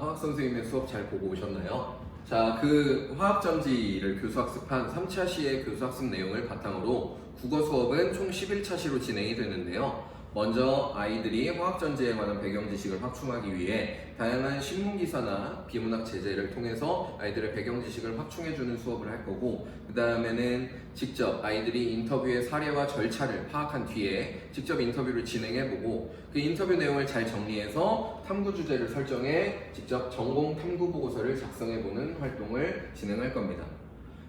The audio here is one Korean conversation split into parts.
화학 선생님의 수업 잘 보고 오셨나요? 자, 그 화학점지를 교수학습한 3차 시의 교수학습 내용을 바탕으로 국어 수업은 총 11차 시로 진행이 되는데요. 먼저 아이들이 화학전지에 관한 배경 지식을 확충하기 위해 다양한 신문기사나 비문학 제재를 통해서 아이들의 배경 지식을 확충해주는 수업을 할 거고, 그 다음에는 직접 아이들이 인터뷰의 사례와 절차를 파악한 뒤에 직접 인터뷰를 진행해보고 그 인터뷰 내용을 잘 정리해서 탐구 주제를 설정해 직접 전공 탐구 보고서를 작성해보는 활동을 진행할 겁니다.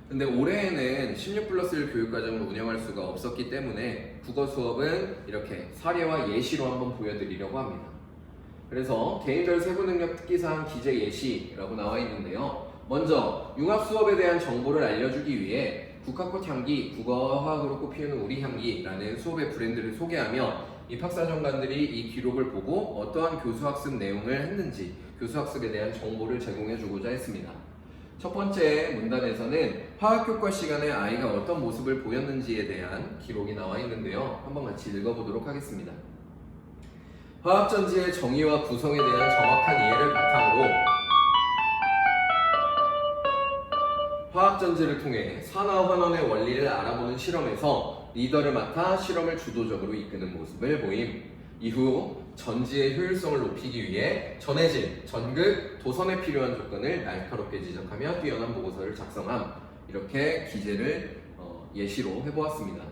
근데 올해에는 16+1 교육과정을 운영할 수가 없었기 때문에 국어 수업은 이렇게 사례와 예시로 한번 보여드리려고 합니다. 그래서 개인별 세부능력 특기사항 기재 예시라고 나와 있는데요. 먼저 융합 수업에 대한 정보를 알려주기 위해 국화꽃 향기, 국어화학으로 꽃피우는 우리 향기라는 수업의 브랜드를 소개하며 입학사정관들이 이 기록을 보고 어떠한 교수학습 내용을 했는지 교수학습에 대한 정보를 제공해주고자 했습니다. 첫 번째 문단에서는 화학교과 시간에 아이가 어떤 모습을 보였는지에 대한 기록이 나와 있는데요. 한번 같이 읽어보도록 하겠습니다. 화학전지의 정의와 구성에 대한 정확한 이해를 바탕으로 화학전지를 통해 산화환원의 원리를 알아보는 실험에서 리더를 맡아 실험을 주도적으로 이끄는 모습을 보임. 이후 전지의 효율성을 높이기 위해 전해질, 전극, 도선에 필요한 조건을 날카롭게 지적하며 뛰어난 보고서를 작성함. 이렇게 기재를 예시로 해보았습니다.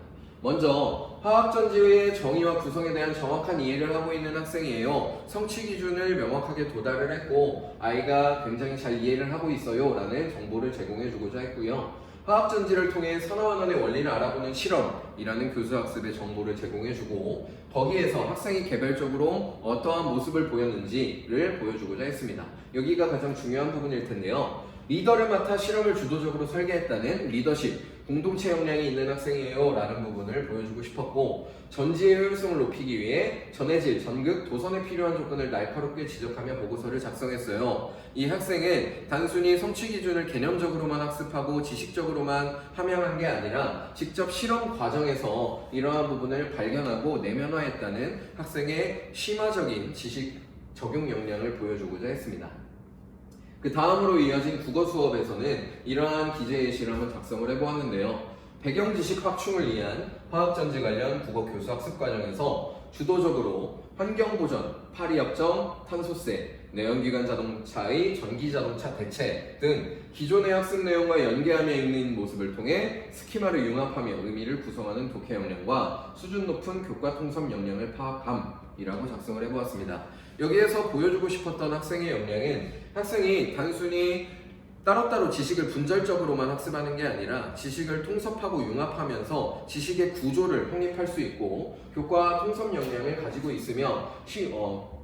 먼저 화학전지의 정의와 구성에 대한 정확한 이해를 하고 있는 학생이에요. 성취 기준을 명확하게 도달을 했고 아이가 굉장히 잘 이해를 하고 있어요 라는 정보를 제공해주고자 했고요. 화학전지를 통해 산화환원의 원리를 알아보는 실험이라는 교수학습의 정보를 제공해주고 거기에서 학생이 개별적으로 어떠한 모습을 보였는지를 보여주고자 했습니다. 여기가 가장 중요한 부분일 텐데요. 리더를 맡아 실험을 주도적으로 설계했다는 리더십, 공동체 역량이 있는 학생이에요 라는 부분을 보여주고 싶었고, 전지의 효율성을 높이기 위해 전해질, 전극, 도선에 필요한 조건을 날카롭게 지적하며 보고서를 작성했어요. 이 학생은 단순히 성취 기준을 개념적으로만 학습하고 지식적으로만 함양한 게 아니라 직접 실험 과정에서 이러한 부분을 발견하고 내면화했다는 학생의 심화적인 지식 적용 역량을 보여주고자 했습니다. 그 다음으로 이어진 국어 수업에서는 이러한 기재 예시를 한번 작성을 해보았는데요. 배경 지식 확충을 위한 화학전지 관련 국어 교수 학습 과정에서 주도적으로 환경보전, 파리협정, 탄소세, 내연기관 자동차의 전기자동차 대체 등 기존의 학습 내용과 연계하며 있는 모습을 통해 스키마를 융합하며 의미를 구성하는 독해 역량과 수준 높은 교과 통섭 역량을 파악함이라고 작성을 해보았습니다. 여기에서 보여주고 싶었던 학생의 역량은 학생이 단순히 따로따로 지식을 분절적으로만 학습하는 게 아니라 지식을 통섭하고 융합하면서 지식의 구조를 확립할 수 있고 교과 통섭 역량을 가지고 있으며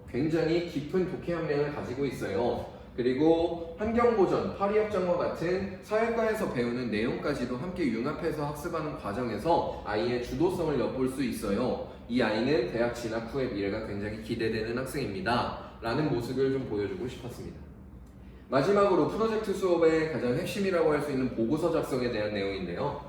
굉장히 깊은 독해 역량을 가지고 있어요. 그리고 환경보전, 파리협정과 같은 사회과에서 배우는 내용까지도 함께 융합해서 학습하는 과정에서 아이의 주도성을 엿볼 수 있어요. 이 아이는 대학 진학 후의 미래가 굉장히 기대되는 학생입니다 라는 모습을 좀 보여주고 싶었습니다. 마지막으로 프로젝트 수업의 가장 핵심이라고 할 수 있는 보고서 작성에 대한 내용인데요.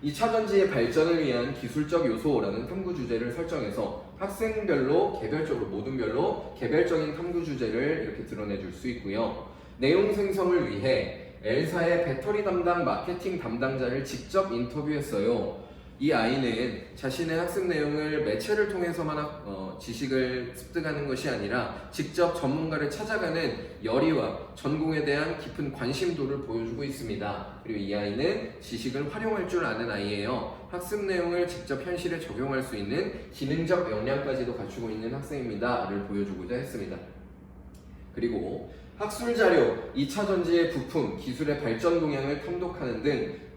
2차 전지의 발전을 위한 기술적 요소라는 탐구 주제를 설정해서 학생별로 개별적으로 모든별로 개별적인 탐구 주제를 이렇게 드러내 줄 수 있고요. 내용 생성을 위해 L사의 배터리 담당 마케팅 담당자를 직접 인터뷰했어요. 이 아이는 자신의 학습 내용을 매체를 통해서만 지식을 습득하는 것이 아니라 직접 전문가를 찾아가는 열의와 전공에 대한 깊은 관심도를 보여주고 있습니다. 그리고 이 아이는 지식을 활용할 줄 아는 아이예요. 학습 내용을 직접 현실에 적용할 수 있는 기능적 역량까지도 갖추고 있는 학생입니다를 보여주고자 했습니다. 그리고 학술 자료, 2차 전지의 부품, 기술의 발전 동향을 탐독하는 등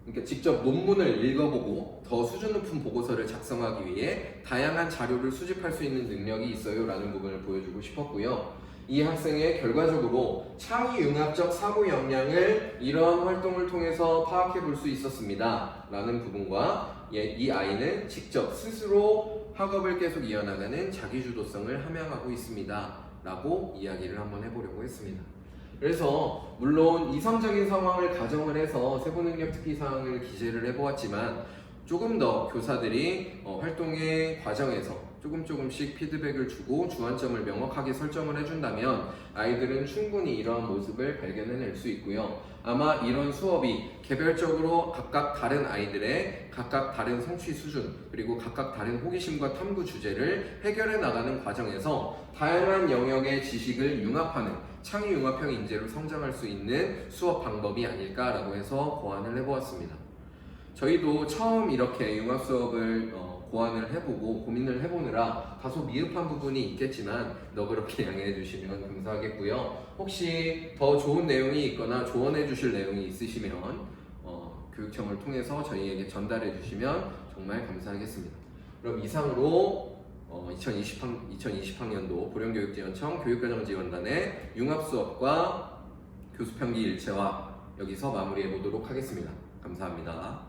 그러니까 직접 논문을 읽어보고 더 수준 높은 보고서를 작성하기 위해 다양한 자료를 수집할 수 있는 능력이 있어요 라는 부분을 보여주고 싶었고요. 이 학생의 결과적으로 창의융합적 사고 역량을 이러한 활동을 통해서 파악해 볼 수 있었습니다 라는 부분과 이 아이는 직접 스스로 학업을 계속 이어나가는 자기주도성을 함양하고 있습니다 라고 이야기를 한번 해보려고 했습니다. 그래서 물론 이상적인 상황을 가정을 해서 세부능력 특기사항을 기재를 해보았지만 조금 더 교사들이 활동의 과정에서 조금씩 피드백을 주고 주안점을 명확하게 설정을 해준다면 아이들은 충분히 이러한 모습을 발견해낼 수 있고요. 아마 이런 수업이 개별적으로 각각 다른 아이들의 각각 다른 성취 수준 그리고 각각 다른 호기심과 탐구 주제를 해결해 나가는 과정에서 다양한 영역의 지식을 융합하는 창의융합형 인재로 성장할 수 있는 수업 방법이 아닐까라고 해서 고안을 해보았습니다. 저희도 처음 이렇게 융합 수업을 고안을 해보고 고민을 해보느라 다소 미흡한 부분이 있겠지만 너그럽게 양해해 주시면 감사하겠고요. 혹시 더 좋은 내용이 있거나 조언해 주실 내용이 있으시면 교육청을 통해서 저희에게 전달해 주시면 정말 감사하겠습니다. 그럼 이상으로 2020학년도 보령교육지원청 교육과정지원단의 융합수업과 교수평기 일체화 여기서 마무리해 보도록 하겠습니다. 감사합니다.